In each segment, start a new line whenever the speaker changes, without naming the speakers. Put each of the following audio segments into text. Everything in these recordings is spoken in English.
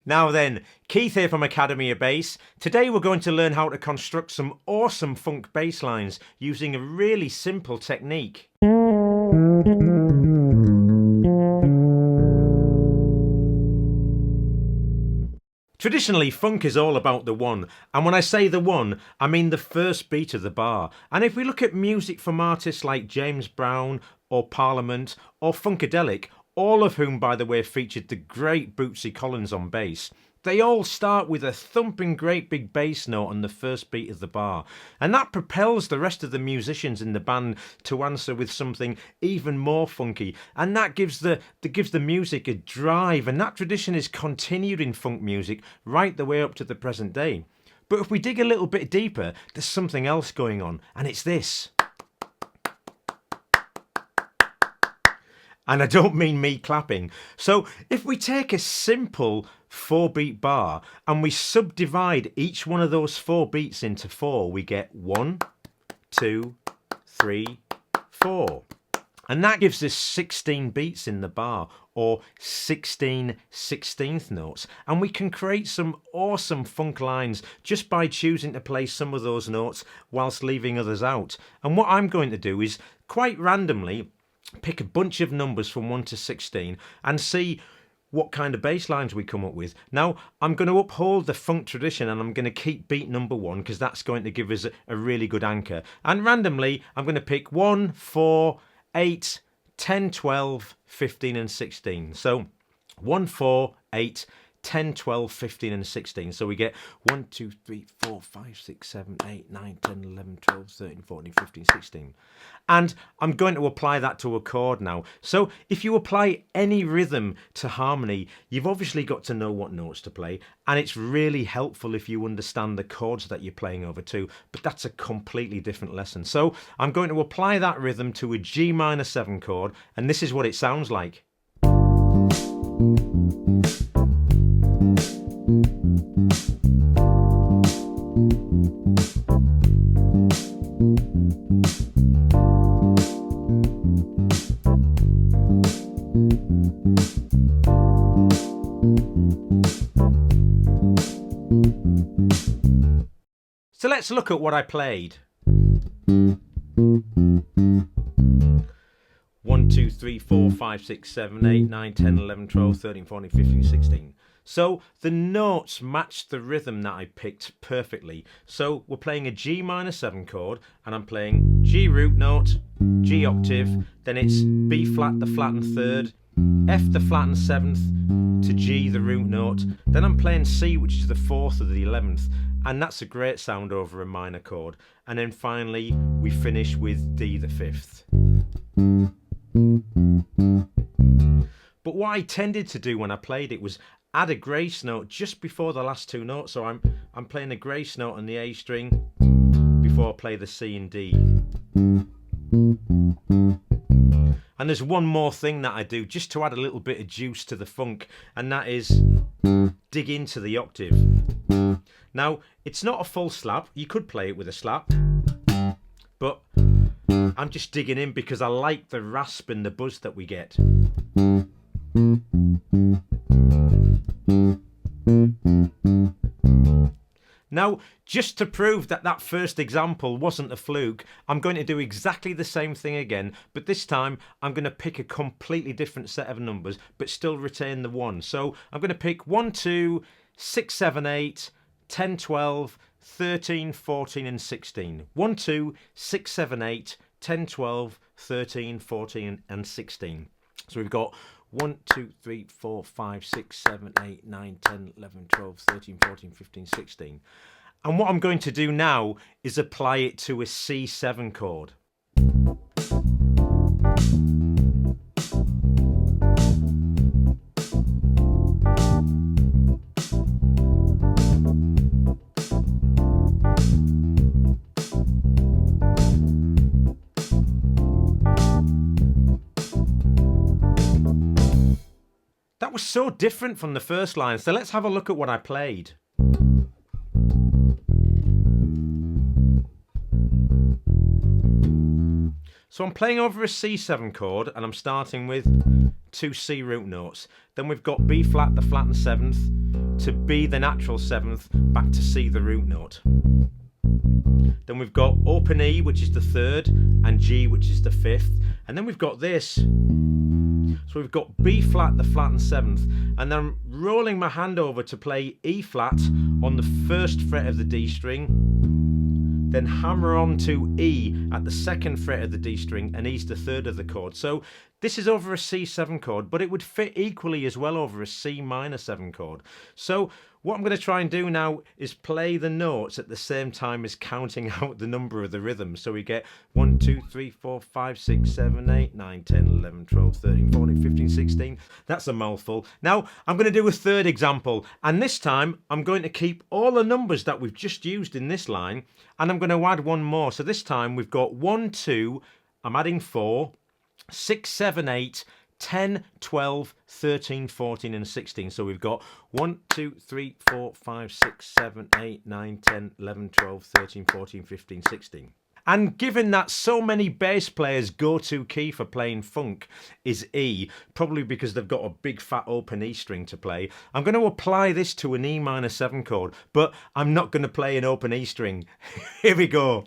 Now then, Keith here from Academy of Bass. Today we're going to learn how to construct some awesome funk bass lines using a really simple technique. Traditionally, funk is all about the one, and when I say the one, I mean the first beat of the bar. And if we look at music from artists like James Brown or Parliament or Funkadelic, all of whom, by the way, featured the great Bootsy Collins on bass, they all start with a thumping great big bass note on the first beat of the bar. And that propels the rest of the musicians in the band to answer with something even more funky. And that gives the music a drive. And that tradition is continued in funk music right the way up to the present day. But if we dig a little bit deeper, there's something else going on. And it's this. And I don't mean me clapping. So if we take a simple 4-beat bar and we subdivide each one of those 4 beats into 4, we get 1, 2, 3, 4. And that gives us 16 beats in the bar, or 16 16th notes. And we can create some awesome funk lines just by choosing to play some of those notes whilst leaving others out. And what I'm going to do is, quite randomly, pick a bunch of numbers from 1 to 16 and see what kind of bass lines we come up with. Now, I'm going to uphold the funk tradition and I'm going to keep beat number 1 because that's going to give us a really good anchor. And randomly, I'm going to pick 1, 4, 8, 10, 12, 15 and 16. So 1, 4, 8, 10, 12, 15 and 16. So we get 1, 2, 3, 4, 5, 6, 7, 8, 9, 10, 11, 12, 13, 14, 15, 16. And I'm going to apply that to a chord now. So if you apply any rhythm to harmony, you've obviously got to know what notes to play. And it's really helpful if you understand the chords that you're playing over too. But that's a completely different lesson. So I'm going to apply that rhythm to a G minor 7 chord. And this is what it sounds like. So let's look at what I played. 1, 2, 3, 4, 5, 6, 7, 8, 9, 10, 11, 12, 13, 14, 15, 16. So the notes matched the rhythm that I picked perfectly. So we're playing a G minor 7 chord and I'm playing G root note, G octave, then it's B flat, the flattened 3rd, F the flattened 7th to G the root note, then I'm playing C, which is the 4th of the 11th, and that's a great sound over a minor chord. And then finally we finish with D the 5th. But what I tended to do when I played it was add a grace note just before the last 2 notes. So I'm playing a grace note on the A string before I play the C and D. And there's one more thing that I do just to add a little bit of juice to the funk, and that is dig into the octave. Now, it's not a full slap. You could play it with a slap, but I'm just digging in because I like the rasp and the buzz that we get. Now, just to prove that that first example wasn't a fluke, I'm going to do exactly the same thing again, but this time I'm going to pick a completely different set of numbers, but still retain the 1. So I'm going to pick 1, 2, 6, 7, 8, 10, 12, 13, 14 and 16. 1, 2, 6, 7, 8, 10, 12, 13, 14 and 16. So we've got 1, 2, 3, 4, 5, 6, 7, 8, 9, 10, 11, 12, 13, 14, 15, 16. And what I'm going to do now is apply it to a C7 chord. That was so different from the first line, so let's have a look at what I played. So I'm playing over a C7 chord and I'm starting with 2 C root notes. Then we've got B flat, the flattened 7th, to B the natural 7th, back to C the root note. Then we've got open E, which is the 3rd, and G, which is the 5th. And then we've got this. So we've got B flat, the flat and 7th, and then I'm rolling my hand over to play E flat on the 1st fret of the D string, then hammer on to E at the 2nd fret of the D string, and E's the 3rd of the chord. So this is over a C7 chord, but it would fit equally as well over a C minor 7 chord. So what I'm going to try and do now is play the notes at the same time as counting out the number of the rhythms. So we get 1, 2, 3, 4, 5, 6, 7, 8, 9, 10, 11, 12, 13, 14, 15, 16. That's a mouthful. Now I'm going to do a third example, and this time I'm going to keep all the numbers that we've just used in this line, and I'm going to add one more. So this time we've got 1, 2, I'm adding 4, 6, 7, 8, 10, 12, 13, 14 and 16. So we've got 1, 2, 3, 4, 5, 6, 7, 8, 9, 10, 11, 12, 13, 14, 15, 16. And given that so many bass players' go-to key for playing funk is E, probably because they've got a big fat open E string to play, I'm going to apply this to an E minor 7 chord, but I'm not going to play an open E string. Here we go.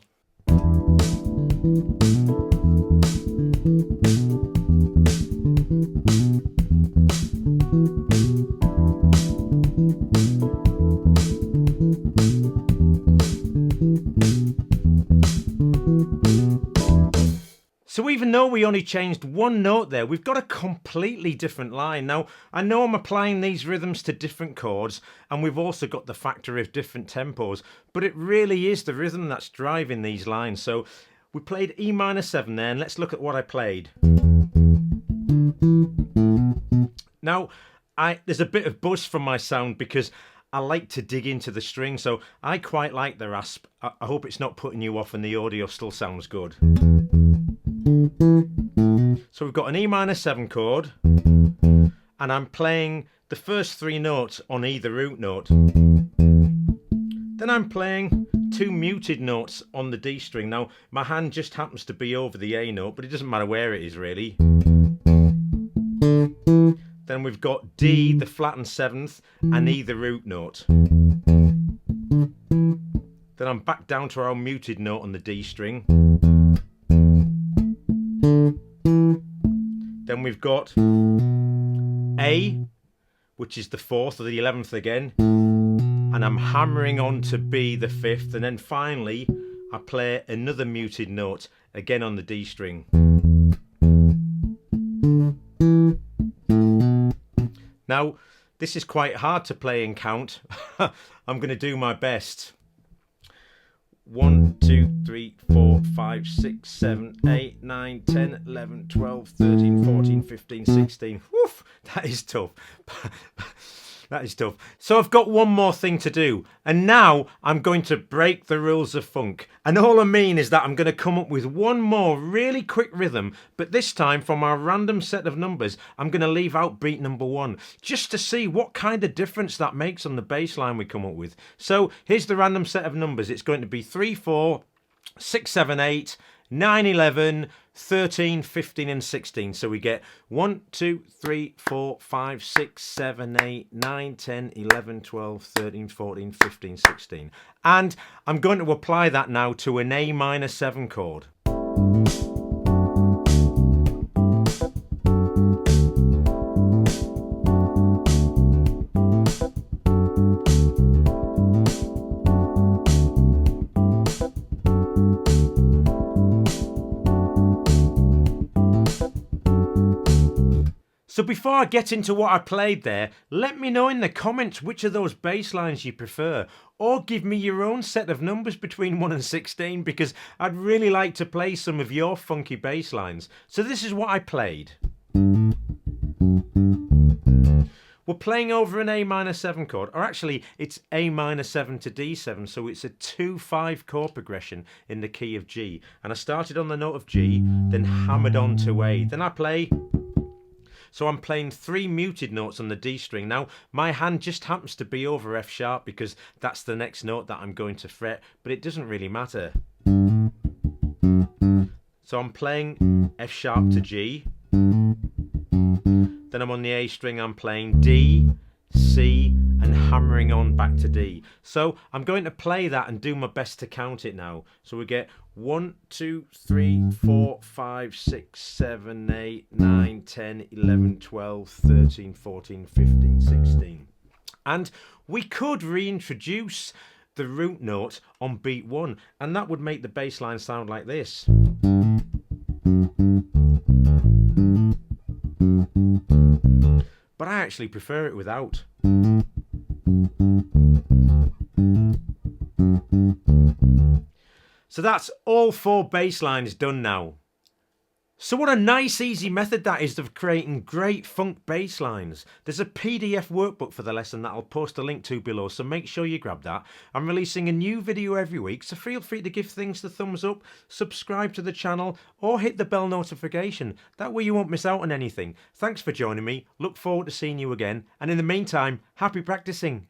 So even though we only changed one note there, we've got a completely different line. Now, I know I'm applying these rhythms to different chords, and we've also got the factor of different tempos, but it really is the rhythm that's driving these lines. So we played E minor 7 there, and let's look at what I played. Now, there's a bit of buzz from my sound because I like to dig into the string, so I quite like the rasp. I hope it's not putting you off and the audio still sounds good. So we've got an E minor 7 chord, and I'm playing the first 3 notes on E the root note. Then I'm playing 2 muted notes on the D string. Now my hand just happens to be over the A note, but it doesn't matter where it is really. Then we've got D the flat and 7th and E the root note. Then I'm back down to our muted note on the D string. Then we've got A, which is the 4th or the 11th again, and I'm hammering on to B the 5th, and then finally I play another muted note again on the D string. Now this is quite hard to play and count. I'm going to do my best. 1, 2, 3, 4, 5, 6, 7, 8, 9, 10, 11, 12, 13, 14, 15, 16. Woof, that is tough. That is tough. So I've got one more thing to do, and now I'm going to break the rules of funk. And all I mean is that I'm going to come up with one more really quick rhythm, but this time from our random set of numbers, I'm going to leave out beat number 1, just to see what kind of difference that makes on the bass line we come up with. So here's the random set of numbers. It's going to be 3, 4, 6, 7, 8, 9, 11, 13, 15 and 16. So we get 1, 2, 3, 4, 5, 6, 7, 8, 9, 10, 11, 12, 13, 14, 15, 16. And I'm going to apply that now to an A minor 7 chord. So before I get into what I played there, let me know in the comments which of those bass lines you prefer, or give me your own set of numbers between 1 and 16, because I'd really like to play some of your funky bass lines. So this is what I played. We're playing over an A minor 7 chord, or actually it's A minor 7 to D7, so it's a 2-5 chord progression in the key of G. And I started on the note of G, then hammered on to A. Then I play. So I'm playing 3 muted notes on the D string. Now, my hand just happens to be over F sharp because that's the next note that I'm going to fret, but it doesn't really matter. So I'm playing F sharp to G. Then I'm on the A string, I'm playing D, C, and hammering on back to D. So I'm going to play that and do my best to count it now. So we get 1, 2, 3, 4, 5, 6, 7, 8, 9, 10, 11, 12, 13, 14, 15, 16. And we could reintroduce the root note on beat 1, and that would make the bass line sound like this. But I actually prefer it without. So that's all 4 bass lines done now. So what a nice easy method that is of creating great funk bass lines. There's a PDF workbook for the lesson that I'll post a link to below, so make sure you grab that. I'm releasing a new video every week, so feel free to give things the thumbs up, subscribe to the channel, or hit the bell notification. That way you won't miss out on anything. Thanks for joining me, look forward to seeing you again, and in the meantime, happy practicing.